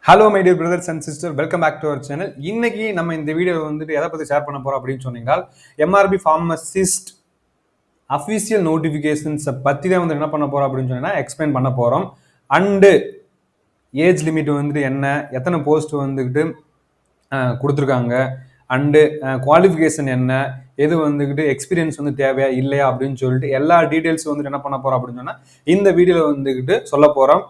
Hello my dear brothers and sister, welcome back to our channel. இன்னைக்கு நம்ம இந்த video வந்துட்டு எதை பற்றி ஷேர் பண்ண போறோம் அப்படின்னு சொன்னீங்கன்னா, எம்ஆர்பி ஃபார்மசிஸ்ட் அஃபீஷியல் நோட்டிஃபிகேஷன்ஸை பற்றி தான் வந்து என்ன பண்ண போறோம் அப்படின்னு சொன்னீங்கன்னா எக்ஸ்பிளைன் பண்ண போறோம். அண்டு ஏஜ் லிமிட் வந்துட்டு என்ன, எத்தனை போஸ்ட் வந்துக்கிட்டு கொடுத்துருக்காங்க, அண்டு குவாலிஃபிகேஷன் என்ன, எது வந்துக்கிட்டு எக்ஸ்பீரியன்ஸ் வந்து தேவையா இல்லையா அப்படின்னு சொல்லிட்டு எல்லா டீட்டெயில்ஸ் வந்துட்டு என்ன பண்ண போறோம் அப்படின்னு சொன்னால் இந்த வீடியோவில் வந்துக்கிட்டு சொல்ல போகிறோம்.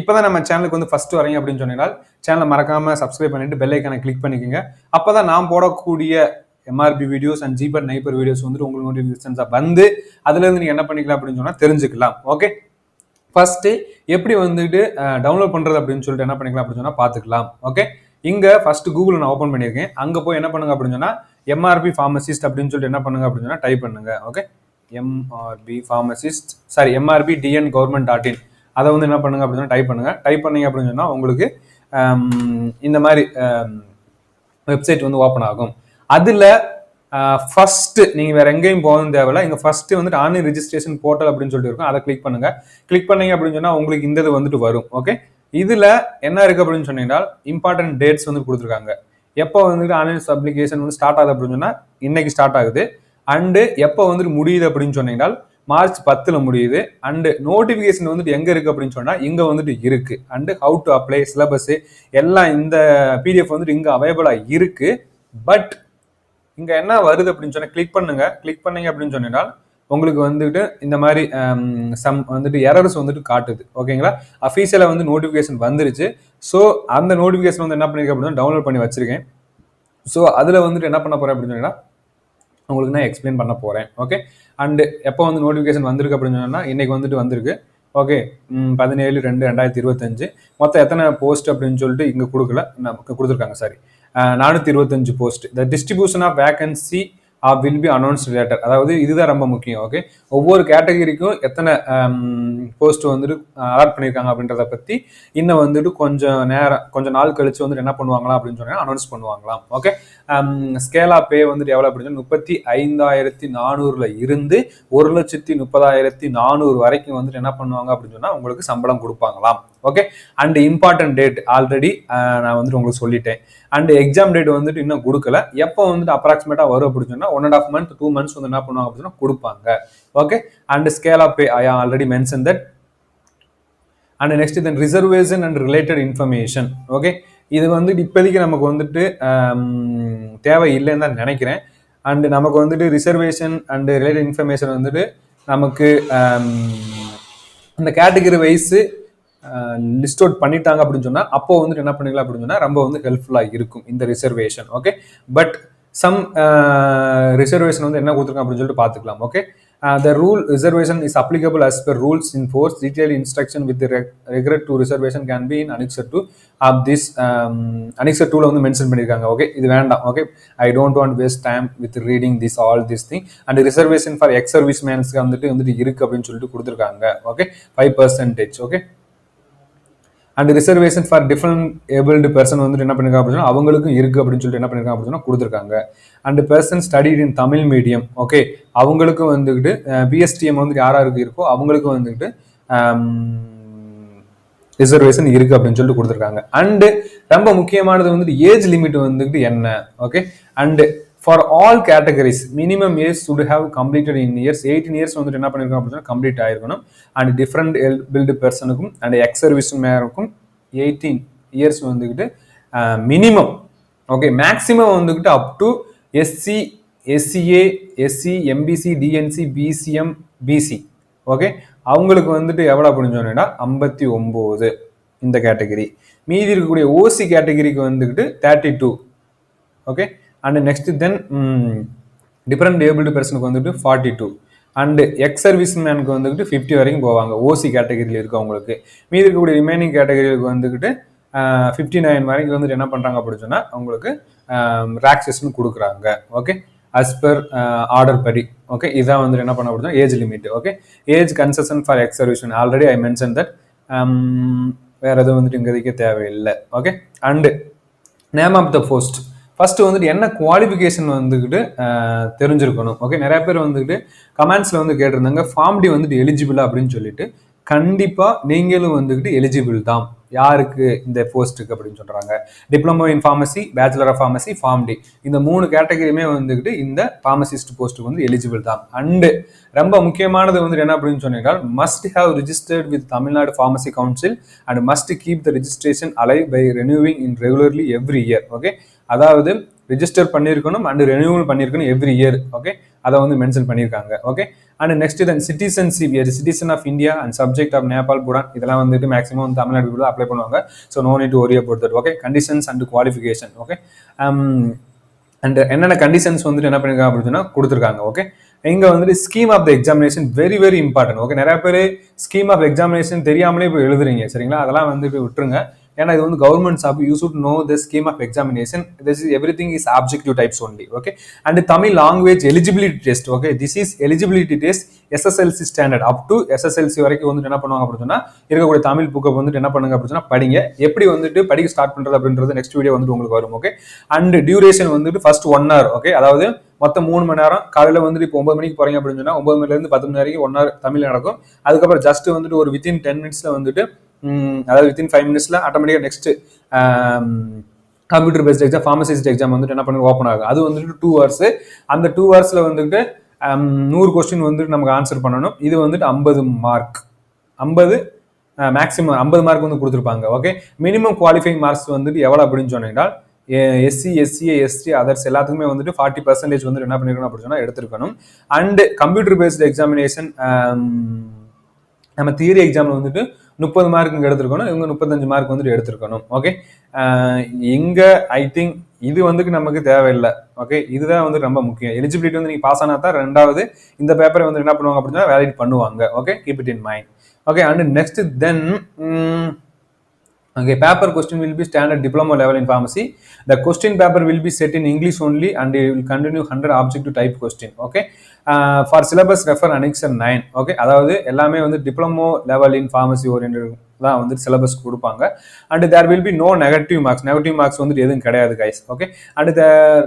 இப்போதான் நம்ம சேனலுக்கு வந்து ஃபர்ஸ்ட் வரீங்க அப்படின்னு சொன்னீங்கன்னா சேனலை மறக்காம சப்ஸ்கிரைப் பண்ணிட்டு பெல் ஐக்கானை கிளிக் பண்ணிக்கோங்க. அப்போதான் நான் போடக்கூடிய MRB videos and JIPMER NIPER videos வந்துட்டு உங்களுக்கு நோட்டிஃபிகேஷன்ஸாக வந்து அதுலேருந்து நீங்கள் என்ன பண்ணிக்கலாம் அப்படின்னு சொன்னால் தெரிஞ்சுக்கலாம். ஓகே, ஃபர்ஸ்ட்டு எப்படி வந்துட்டு டவுன்லோட் பண்ணுறது அப்படின்னு சொல்லிட்டு என்ன பண்ணிக்கலாம் அப்படின்னு சொன்னால் பார்த்துக்கலாம். ஓகே, இங்கே ஃபர்ஸ்ட் கூகுள் நான் ஓப்பன் பண்ணியிருக்கேன். அங்கே போய் என்ன பண்ணுங்க அப்படின்னு சொன்னால் எம்ஆர்பி ஃபார்மசிஸ்ட் அப்படின்னு சொல்லிட்டு என்ன பண்ணுங்க அப்படின்னு சொன்னால் டைப் பண்ணுங்க. Okay, MRB pharmacist MRB TN government அதை வந்து என்ன பண்ணுங்க அப்படின்னா டைப் பண்ணுங்க. டைப் பண்ணீங்க அப்படின்னு சொன்னால் உங்களுக்கு இந்த மாதிரி வெப்சைட் வந்து ஓப்பன் ஆகும். அதில் ஃபர்ஸ்ட் நீங்கள் வேற எங்கேயும் போகணும் தேவையில்ல. இங்கே ஃபர்ஸ்ட் வந்துட்டு ஆன்லைன் ரெஜிஸ்ட்ரேஷன் போர்ட்டல் அப்படின்னு சொல்லிட்டு இருக்கும். அதை கிளிக் பண்ணுங்க. கிளிக் பண்ணீங்க அப்படின்னு சொன்னால் உங்களுக்கு இந்த இது வந்துட்டு வரும். ஓகே, இதில் என்ன இருக்கு அப்படின்னு சொன்னீங்கன்னா இம்பார்ட்டன்ட் டேட்ஸ் வந்து கொடுத்துருக்காங்க. எப்போ வந்துட்டு ஆன்லைன் அப்ளிகேஷன் வந்து ஸ்டார்ட் ஆகுது அப்படின்னு சொன்னால் இன்னைக்கு ஸ்டார்ட் ஆகுது. அண்டு எப்போ வந்துட்டு முடியுது அப்படின்னு சொன்னீங்கன்னா மார்ச் 10 முடியுது. அண்டு நோட்டிஃபிகேஷன் வந்துட்டு எங்க இருக்கு அப்படின்னு சொன்னா இங்க வந்துட்டு இருக்கு. And how to apply, syllabus எல்லாம் இந்த பிடிஎஃப் வந்துட்டு இங்க அவைலபிளா இருக்கு. பட் இங்க என்ன வருது அப்படின்னு சொன்னா கிளிக் பண்ணுங்க. கிளிக் பண்ணீங்க அப்படின்னு சொன்னா உங்களுக்கு வந்துட்டு இந்த மாதிரி சம் வந்துட்டு எரர்ஸ் வந்துட்டு காட்டுது. ஓகேங்களா, அஃபீஷியலா வந்து நோட்டிஃபிகேஷன் வந்துருச்சு. ஸோ அந்த நோட்டிஃபிகேஷன் வந்து என்ன பண்ணிருக்கேன் அப்படின்னா டவுன்லோட் பண்ணி வச்சிருக்கேன். ஸோ அதுல வந்துட்டு என்ன பண்ண போறேன் அப்படின்னு சொன்னா உங்களுக்கு நான் எக்ஸ்பிளைன் பண்ண போறேன். ஓகே, அண்டு எப்போ வந்து நோட்டிஃபிகேஷன் வந்திருக்கு அப்படின்னு சொன்னா இன்னைக்கு வந்துட்டு வந்திருக்கு. ஓகே, 17/2/2025 மொத்தம் எத்தனை போஸ்ட் அப்படின்னு சொல்லிட்டு இங்க கொடுக்கல, நமக்கு கொடுத்துருக்காங்க. Sorry, 425 post. The distribution of vacancy will be announced later. அதாவது இதுதான் ரொம்ப முக்கியம். ஓகே, ஒவ்வொரு கேட்டகரிக்கும் எத்தனை போஸ்ட் வந்துட்டு அலாட் பண்ணியிருக்காங்க அப்படின்றத பற்றி இன்னும் வந்துட்டு கொஞ்சம் நாள் கழிச்சு வந்துட்டு என்ன பண்ணுவாங்களா அப்படின்னு சொன்னா அனௌன்ஸ் பண்ணுவாங்களாம். ஓகே, ஸ்கேலா பே வந்துட்டு எவ்வளோ அப்படின்னு 35,400 இருந்து 1,30,400 வரைக்கும் வந்துட்டு என்ன பண்ணுவாங்க அப்படின்னு சொன்னா உங்களுக்கு சம்பளம் கொடுப்பாங்களாம். Okay, and important date already நான் வந்துட்டு உங்களுக்கு சொல்லிட்டேன். அண்ட் எக்ஸாம் டேட் வந்துட்டு இன்னும் கொடுக்கல. எப்போ வந்துட்டு அப்ராக்சிமேட்டா வரும் அப்படின்னு சொன்னா 1.5 month 2 months வந்து என்ன பண்ணுவாங்க அப்படின்னா கொடுப்பாங்க. Okay, and scale of pay I already mention that. And next then reservation and related information. Okay, இது வந்துட்டு இப்போதைக்கு நமக்கு வந்துட்டு தேவை இல்லைன்னு தான் நினைக்கிறேன். அண்ட் நமக்கு வந்துட்டு ரிசர்வேஷன் அண்ட் ரிலேட்டட் இன்ஃபர்மேஷன் வந்துட்டு நமக்கு அந்த கேட்டகரி வைஸ் லிஸ்ட் அவுட் பண்ணிட்டாங்க அப்படின்னு சொன்னா அப்போ வந்துட்டு என்ன பண்ணிக்கலாம் அப்படின்னு சொன்னா ரொம்ப வந்து ஹெல்ப்ஃபுல்லா இருக்கும் இந்த reservation. Okay, but some reservation வந்து என்ன கொடுத்துருக்காங்க அப்படின்னு சொல்லிட்டு பார்த்துக்கலாம். Okay, the rule reservation is applicable as per rules in force. Detailed instruction with the regard to reservation can be in annexure 2 of this annexure 2ல வந்து மென்ஷன் பண்ணிருக்காங்க. Okay, இது வேண்டாம். Okay, I don't want to waste time with reading this thing. And reservation for ex servicemen's வந்துட்டு இருக்கு அப்படின்னு சொல்லிட்டு கொடுத்துருக்காங்க. Okay, 5%. Okay, and reservation for different abled person வந்துட்டு என்ன பண்ணிருக்காங்க அப்படின்னா அவங்களுக்கும் இருக்கு அப்படின்னு சொல்லிட்டு என்ன பண்ணிருக்காங்க அப்படின்னா கொடுத்துருக்காங்க. And person studied in Tamil medium. Okay, அவங்களுக்கும் வந்துக்கிட்டு பிஎஸ்டிஎம் வந்துட்டு யாராருக்கு இருக்கோ அவங்களுக்கும் வந்துக்கிட்டு ரிசர்வேஷன் இருக்கு அப்படின்னு சொல்லிட்டு கொடுத்துருக்காங்க. அண்டு ரொம்ப முக்கியமானது வந்துட்டு ஏஜ் லிமிட் வந்துக்கிட்டு என்ன. Okay, and for all categories minimum age should have completed in years. 18 years வந்துட்டு என்ன பண்ணிருக்கோம் அப்படின்னா கம்ப்ளீட் ஆயிருக்கணும். அண்ட் டிஃப்ரெண்ட் எலிஜிபிள் பர்சனுக்கும் அண்ட் எக்ஸ் சர்வீஸ் மேனுக்கும் 18 years வந்துக்கிட்டு மினிமம். ஓகே, மேக்சிமம் வந்துக்கிட்டு up to SC, SCA, SC, MBC, DNC, BCM, BC. Okay, அவங்களுக்கு வந்துட்டு எவ்வளோ அப்படின்னு சொன்னீங்கன்னா 59 இந்த கேட்டகரி. மீதி இருக்கக்கூடிய ஓசி கேட்டகரிக்கு வந்துக்கிட்டு 32. Okay, and next then different abled பர்சனுக்கு வந்துட்டு 42. அண்டு எக்ஸ் சர்வீஸ் மேனுக்கு வந்துக்கிட்டு 50 வரைக்கும் போவாங்க ஓசி கேட்டகரியில் இருக்கவங்களுக்கு. மீதி இருக்கக்கூடிய ரிமைனிங் கேட்டகரிக்கு வந்துக்கிட்டு 59 வரைக்கும் வந்துட்டு என்ன பண்ணுறாங்க அப்படின்னு சொன்னால் அவங்களுக்கு ரிலாக்ஸேஷன் கொடுக்குறாங்க. ஓகே, அஸ் பர் ஆர்டர் படி. ஓகே, இதான் வந்துட்டு என்ன பண்ண அப்படின்னா age limit. Okay, age concession for ex service man already I mention that. வேற எதுவும் வந்துட்டு இங்கே தேவையில்லை. Okay, and name of the post first வந்துட்டு என்ன குவாலிஃபிகேஷன் வந்துக்கிட்டு தெரிஞ்சிருக்கணும். ஓகே, நிறைய பேர் வந்துக்கிட்டு கமெண்ட்ஸில் வந்து கேட்டிருந்தாங்க ஃபார்ம் டி வந்துட்டு எலிஜிபிளா அப்படின்னு சொல்லிட்டு. கண்டிப்பாக நீங்களும் வந்துக்கிட்டு எலிஜிபிள் தான். யாருக்கு? இந்த போஸ்ட்டுக்கு அப்படின்னு சொல்கிறாங்க. Diploma in pharmacy, bachelor of pharmacy, pharm D, இந்த 3 கேட்டகரியுமே வந்துக்கிட்டு இந்த ஃபார்மசிஸ்ட் போஸ்ட்டுக்கு வந்து எலிஜிபிள் தான். அண்டு ரொம்ப முக்கியமானது வந்துட்டு என்ன அப்படின்னு சொன்னால், must have registered with Tamil Nadu pharmacy council and must keep the registration alive by renewing in regularly every year. Okay, அதாவது ரிஜிஸ்டர் பண்ணியிருக்கணும் அண்ட் ரெனியூவல் பண்ணியிருக்கணும் எவ்ரி இயர். ஓகே, அதை வந்து மென்ஷன் பண்ணியிருக்காங்க. Okay, and next then citizenship, citizen of India and subject of Nepal, Bhutan, இதெல்லாம் வந்துட்டு maximum Tamil Nadu people apply பண்ணுவாங்க. So no need to worry about that. Okay, conditions and qualification. Okay, and என்னென்ன conditions வந்துட்டு என்ன பண்ணிருக்காங்க அப்படின்னா கொடுத்துருக்காங்க. ஓகே, இங்கே வந்துட்டு scheme of the examination very very important. Okay, நிறைய பேர் ஸ்கீம் ஆஃப் எக்ஸாமினேஷன் தெரியாமலே இப்போ எழுதுறீங்க. சரிங்களா, அதெல்லாம் வந்து இப்போ விட்டுருங்க. ஏன்னா இது வந்து government job, you should know the scheme of examination. This is everything is objective types only. Okay, and Tamil language eligibility test. Okay, this is eligibility test SSLC standard up to SSLC வரைக்கும் வந்துட்டு என்ன பண்ணுவாங்க அப்படின்னா இருக்கக்கூடிய தமிழ் புக்கை வந்துட்டு என்ன பண்ணுங்க அப்படின்னா படிங்க. எப்படி வந்துட்டு படிக்க ஸ்டார்ட் பண்றது அப்படின்றது நெக்ஸ்ட் வீடியோ வந்துட்டு உங்களுக்கு வரும். ஓகே, அண்ட் டியூரேஷன் வந்துட்டு ஃபர்ஸ்ட் 1 hour. ஓகே, அதாவது மொத்தம் 3 மணி நேரம். காலையில் வந்துட்டு இப்போ 9 மணிக்கு போறீங்க அப்படின்னு சொன்னா 9 மணிலேருந்து 10 மணி வரைக்கும் 1 hour தமிழ் நடக்கும். அதுக்கப்புறம் ஜஸ்ட் வந்துட்டு ஒரு வித்தின் 10 minutes வந்துட்டு அதாவது வித்தின் 5 minutes ஆட்டோமேட்டிக்காக next computer based exam, pharmacist exam வந்துட்டு என்ன பண்ணி ஓப்பன் ஆகும். அது வந்துட்டு 2 hours. அந்த 2 hours வந்துட்டு 100 கொஸ்டின் வந்துட்டு நமக்கு ஆன்சர் பண்ணணும். இது வந்துட்டு 50 மார்க், 50 மேக்ஸிமம் 50 மார்க் வந்து கொடுத்துருப்பாங்க. ஓகே, மினிமம் குவாலிஃபைங் மார்க்ஸ் வந்துட்டு எவ்வளோ அப்படின்னு சொன்னீங்கன்னா எஸ்சி, எஸ்சிஏ, எஸ்டி, அதர்ஸ் எல்லாத்துக்குமே வந்துட்டு 40% வந்துட்டு என்ன பண்ணிருக்கணும் அப்படின்னு சொன்னா எடுத்திருக்கணும். அண்ட் கம்ப்யூட்டர் பேஸ்ட் எக்ஸாமினேஷன் நம்ம தியரி எக்ஸாம்ல வந்துட்டு 30 மார்க் இங்கே எடுத்திருக்கணும், இவங்க 35 மார்க் வந்துட்டு எடுத்திருக்கணும். ஓகே, இங்கே ஐ திங்க் இது வந்துட்டு நமக்கு தேவையில்லை. ஓகே, இதுதான் வந்து ரொம்ப முக்கியம். எலிஜிபிலிட்டி வந்து நீங்கள் பாஸ் ஆனால் தான் ரெண்டாவது இந்த பேப்பரை வந்து என்ன பண்ணுவாங்க அப்படின்னா வேலிட் பண்ணுவாங்க. Okay, keep it in mind. Okay, and next then okay, paper question will be standard diploma level in pharmacy. The question paper will be set in English only and it will continue 100 objective type question. Okay, for syllabus refer annexure 9. Okay, அதாவது எல்லாமே வந்து diploma level in pharmacy oriented தான் வந்து syllabus கொடுப்பாங்க. And there will be no negative marks. Negative marks வந்துட்டு எதுவும் கிடையாது guys. Okay, and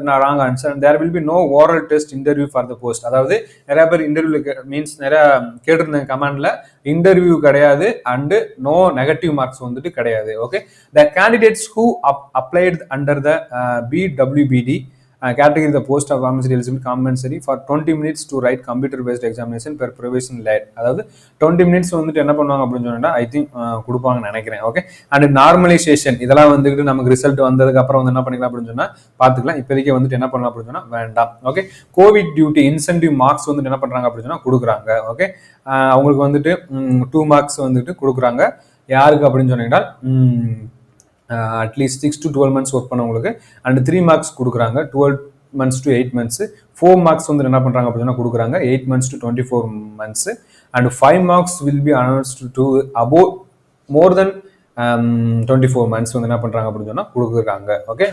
நான் wrong answer. There will be no oral test interview for the post. அதாவது நிறைய பேர் இன்டர்வியூ மீன்ஸ் நிறைய கேட்டிருந்தாங்க கமெண்ட்ல, இன்டர்வியூ கிடையாது அண்டு நோ நெகட்டிவ் மார்க்ஸ் வந்துட்டு கிடையாது. Okay, the candidates who applied under the BWBD category the post of pharmacy eligible compulsory for 20 minutes to write computer based examination per provision led. அதாவது 20 minutes வந்துட்டு என்ன பண்ணுவாங்க அப்படின்னு சொன்னா I think கொடுப்பாங்கன்னு நினைக்கிறேன். ஓகே, அண்ட் நார்மலைசேஷன் இதெல்லாம் வந்துட்டு நமக்கு ரிசல்ட் வந்ததுக்கு அப்புறம் வந்து என்ன பண்ணிக்கலாம் அப்படின்னு சொன்னா பார்த்துக்கலாம். இப்போதைக்கு வந்துட்டு என்ன பண்ணலாம் அப்படின்னு சொன்னா வேண்டாம். Okay, covid duty incentive marks வந்துட்டு என்ன பண்றாங்க அப்படின்னு சொன்னா கொடுக்குறாங்க. ஓகே, அவங்களுக்கு வந்துட்டு 2 marks வந்துட்டு கொடுக்குறாங்க. யாருக்கு அப்படின்னு சொன்னீங்கன்னா அட்லீஸ்ட் 6 to 12 months ஒர்க் பண்ணவங்களுக்கு. அண்ட் 3 marks கொடுக்குறாங்க 12 months to 8 months. 4 marks வந்து என்ன பண்ணுறாங்க அப்படின்னா கொடுக்குறாங்க 8 months to 24 months. And 5 marks will be announced to above more than 24 months வந்து என்ன பண்ணுறாங்க அப்படின்னு சொன்னால் கொடுக்குறாங்க. ஓகே,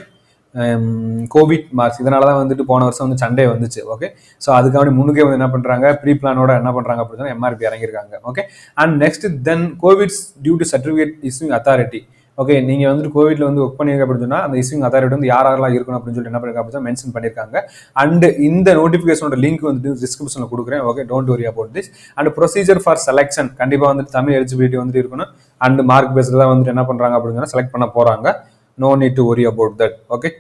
கோவிட் மார்க்ஸ் இதனால தான் வந்துட்டு போன வருஷம் வந்து சண்டே வந்துச்சு. ஓகே, ஸோ அதுக்காக முன்னுக்கே வந்து என்ன பண்ணுறாங்க ப்ரீ பிளானோட என்ன பண்ணுறாங்க அப்படின்னா எம்ஆர்பி இறங்கியிருக்காங்க. Okay, and next then covid due to certificate issuing authority. Okay, நீங்கள் வந்துட்டு கோவிட்ல வந்து ஒர்க் பண்ணியிருக்க அப்படின்னு சொன்னால் அந்த இஸ்யூங் அத்தாரிட்டி வந்து யாரெல்லாம் இருக்கணும் அப்படின்னு சொல்லிட்டு என்ன பண்ணிருக்காங்க அப்படின்னு மென்ஷன் பண்ணியிருக்காங்க. அண்ட் இந்த நோட்டிஃபிகேஷனோட லிங்க் வந்துட்டு டிஸ்கிரிப்ஷனில் கொடுக்குறேன். Okay, don't worry about this. And procedure for selection கண்டிப்பாக வந்துட்டு தமிழ் எலிஜிபிலிட்டி வந்துட்டு இருக்கணும். அண்ட் மார்க் பேஸில் தான் வந்துட்டு என்ன பண்ணுறாங்க அப்படின்னு சொன்னால் செலக்ட் பண்ண போகிறாங்க. No need to worry about that. Okay,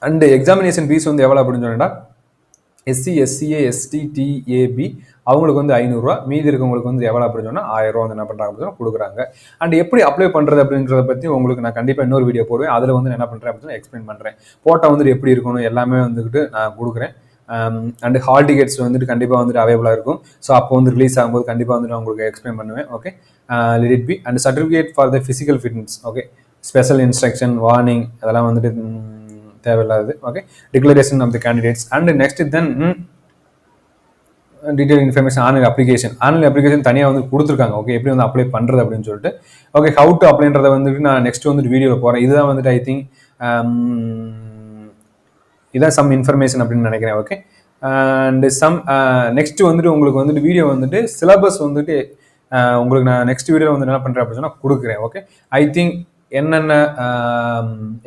and examination fees வந்து எவ்வளோ அப்படின்னு சொன்னா எஸ்சி, எஸ்சிஏ, எஸ்டி, டிஏபி அவங்களுக்கு வந்து 500 ரூபா, மீதி இருக்கவங்களுக்கு வந்து எவ்வளோ அப்படின்னு சொன்னால் 1000 ரூபா வந்து என்ன பண்ணுறாங்க அப்படின்னு கொடுக்குறாங்க. அண்ட் எப்படி அப்ளை பண்ணுறது அப்படின்றத பற்றி உங்களுக்கு நான் கண்டிப்பாக இன்னொரு வீடியோ போடுவேன். அதில் வந்து என்ன பண்ணுறேன் அப்படின்னு எக்ஸ்பிளைன் பண்ணுறேன். போட்டோ வந்துட்டு எப்படி இருக்கணும் எல்லாமே வந்துட்டு நான் கொடுக்குறேன். அண்ட் ஹால் டிக்கெட்ஸ் வந்துட்டு கண்டிப்பாக வந்துட்டு அவைலபிளாக இருக்கும். ஸோ அப்போ வந்து ரிலீஸ் ஆகும்போது கண்டிப்பாக வந்துட்டு நான் உங்களுக்கு எக்ஸ்பிளைன் பண்ணுவேன். Okay, let it be. And certificate for the physical fitness. Okay, special instruction, warning அதெல்லாம் வந்துட்டு தேவையில்லாது. Okay, declaration of the candidates. And next then detail information online application. Online application தனியாக வந்து கொடுத்துருக்காங்க. ஓகே, எப்படி வந்து அப்ளை பண்ணுறது அப்படின்னு சொல்லிட்டு. ஓகே, ஹவு டு அப்ளைன்றதை வந்துட்டு நான் நெக்ஸ்ட் வந்துட்டு வீடியோவில் போகிறேன். இதுதான் வந்துட்டு ஐ திங்க் இதான் சம் இன்ஃபர்மேஷன் அப்படின்னு நினைக்கிறேன். ஓகே, அண்ட் சம் நெக்ஸ்ட் வந்துட்டு உங்களுக்கு வந்துட்டு வீடியோ வந்துட்டு சிலபஸ் வந்துட்டு உங்களுக்கு நான் நெக்ஸ்ட் வீடியோவில் வந்து என்ன பண்ணுறேன் அப்படின்னு சொன்னால் கொடுக்குறேன். ஓகே, ஐ திங்க் என்னென்ன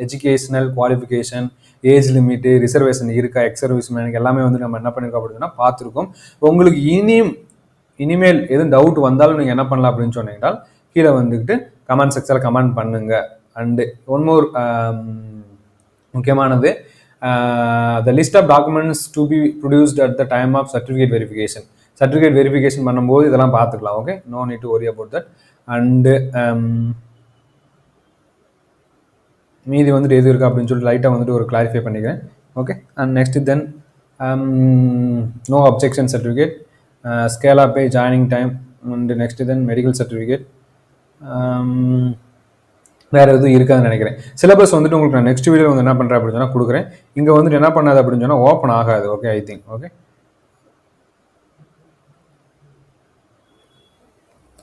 educational qualification, age limit, reservation இருக்கா, எக்ஸ் சர்வீஸ் மேனுக்கு எல்லாமே வந்து நம்ம என்ன பண்ணியிருக்கோம் அப்படின்னா பார்த்துருக்கோம். உங்களுக்கு இனியும் இனிமேல் எதுவும் டவுட் வந்தாலும் நீங்கள் என்ன பண்ணலாம் அப்படின்னு சொன்னீங்கன்னா கீழே வந்துக்கிட்டு கமெண்ட் செக்ஷனில் கமெண்ட் பண்ணுங்க. அண்டு ஒன் மோர் முக்கியமானது, the list of documents to be produced at the time of certificate verification. Certificate verification பண்ணும்போது இதெல்லாம் பார்த்துக்கலாம். Okay, no need to worry about that. And மீதி வந்துட்டு எது இருக்குது அப்படின்னு சொல்லிட்டு லைட்டாக வந்துட்டு ஒரு கிளாரிஃபை பண்ணிக்கிறேன். Okay, and next then no objection certificate, scale of pay, joining time, and next then medical certificate. வேறு எதுவும் இருக்காதுன்னு நினைக்கிறேன். சிலபஸ் வந்துட்டு உங்களுக்கு நான் நெக்ஸ்ட் வீடியோ வந்து என்ன பண்ணுறேன் அப்படின்னு சொன்னால் கொடுக்குறேன். இங்கே வந்துட்டு என்ன பண்ணாது அப்படின்னு சொன்னால் ஓப்பன் ஆகாது. Okay, I think okay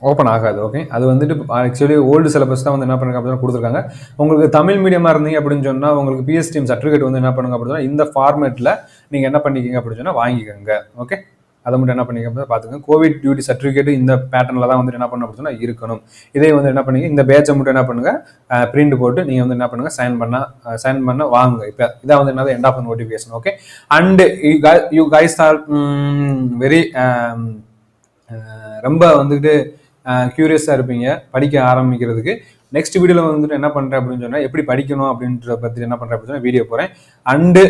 open ஆகாது. ஓகே, அது வந்துட்டு ஆக்சுவலி ஓல்டு சிலபஸ் தான் வந்து என்ன பண்ணுங்க அப்படின்னு கொடுத்துருக்காங்க. உங்களுக்கு தமிழ் மீடியமாக இருந்தீங்க அப்படின்னு சொன்னால் உங்களுக்கு பிஎஸ்டிஎம் சர்டிஃபிகேட் வந்து என்ன பண்ணுங்க அப்படின்னு சொன்னால் இந்த ஃபார்மேட்டில் நீங்கள் என்ன பண்ணிக்கிங்க அப்படின்னு சொன்னால் வாங்கிக்கோங்க. ஓகே, அதை மட்டும் என்ன பண்ணிக்க பார்த்துக்கோங்க. கோவிட் டியூட்டி சர்டிஃபிகேட் இந்த பேட்டர்னில் தான் வந்து என்ன பண்ண அப்படின்னு சொன்னால் இருக்கணும். இதே வந்து என்ன பண்ணுங்க, இந்த பேட்சை மட்டும் என்ன பண்ணுங்க பிரிண்ட் போட்டு நீங்கள் வந்து என்ன பண்ணுங்க சைன் பண்ண வாங்க. இப்போ இதான் வந்து என்னது end of notification. Okay, and you guys are very ரொம்ப வந்துட்டு க்யூரியஸாக இருப்பீங்க படிக்க ஆரம்பிக்கிறதுக்கு. நெக்ஸ்ட் வீடியோவில் வந்துட்டு என்ன பண்ணுறேன் அப்படின்னு சொன்னால் எப்படி படிக்கணும் அப்படின்ற பற்றி என்ன பண்ணுறேன் அப்படின்னு சொன்னால் வீடியோ போகிறேன். அண்டு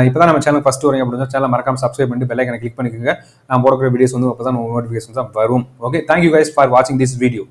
இப்போ தான் நம்ம சேனல் ஃபஸ்ட்டு வரீங்க அப்படின்னு சொன்னால் சேனல் மறக்காம சப்ஸ்கிரைப் பண்ணிட்டு பெல் ஐக்கனை கிளிக் பண்ணிக்கோங்க. நான் போடக்கூடிய வீடியோஸ் வந்து அப்போ தான் நோட்டிஃபிகேஷன்ஸ் தான் வரும். ஓகே, தேங்க்யூ கைஸ் ஃபார் வாட்சிங் திஸ் வீடியோ.